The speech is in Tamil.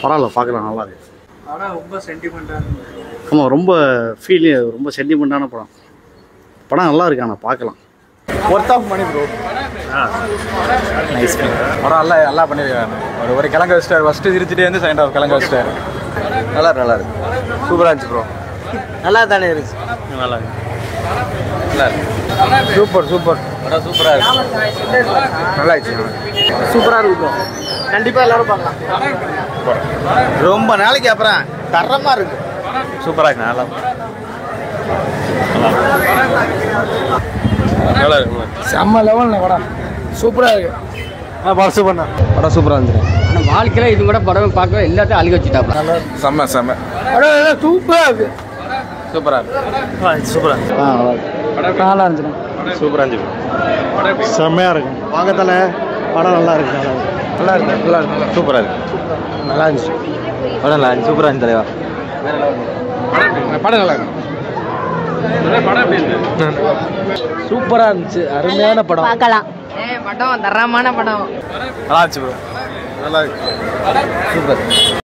பரவாயில்ல, பார்க்கலாம், நல்லா இருக்கு. ஆனால் ரொம்ப சென்டிமெண்ட்டாக. ஆமாம், ரொம்ப ஃபீல், ரொம்ப சென்டிமெண்ட்டான படம். படம் நல்லா இருக்கு, ஆனால் பார்க்கலாம். Worth of money bro. Nice படம் நல்லா பண்ணியிருக்காங்க. ஒரு கிழங்கு வச்சிட்டார், ஃபஸ்ட்டு சிரிச்சுட்டே வந்து செகண்ட் ஹாஃப் கிழங்கு வச்சிட்டாரு. நல்லா இருக்கு. சூப்பராக இருந்துச்சு ப்ரோ. நல்லா தானே இருந்துச்சு. நல்லா இருக்கு. நல்லா இருக்கு. சூப்பர் படம் சூப்பராக இருக்கு. நல்லா இருந்துச்சு. சூப்பராக இருக்கும். கண்டிப்பாக எல்லாரும் பார்க்கலாம். ரொம்ப நாளைக்கு அப்புறம் தரமாக இருக்கு. சூப்பராக இருக்கு. நல்லா இருக்கு. செம்ம லெவலில் படம் சூப்பராக இருக்கு. படம் சூப்பர்ண்ணா. படம் சூப்பராக இருந்துச்சு. ஆனால் வாழ்க்கையில் இது கூட படம் பார்க்க எல்லாத்தையும் அழுக வச்சுட்டாப்ல. செம்ம படம் சூப்பராக இருக்கு. சூப்பராக இருக்கு. சூப்பராக நல்லா இருந்துச்சு. சூப்பராக இருந்துச்சு. செம்மையாக இருக்கும். பார்க்கத்தானே படம் நல்லா இருக்கு. நல்லா இருக்கு. சூப்பராக இருக்கு. நல்லா இருந்துச்சு. படம் நல்லா இருந்துச்சு. சூப்பராக இருந்துச்சு தலைவா. படம் நல்லா இருக்கு. சூப்பராக இருந்துச்சு. அருமையான படம். பார்க்கலாம். படம் தரமான படம். நல்லா இருந்துச்சு ப்ரோ. நல்லா இருக்கு. சூப்பர்.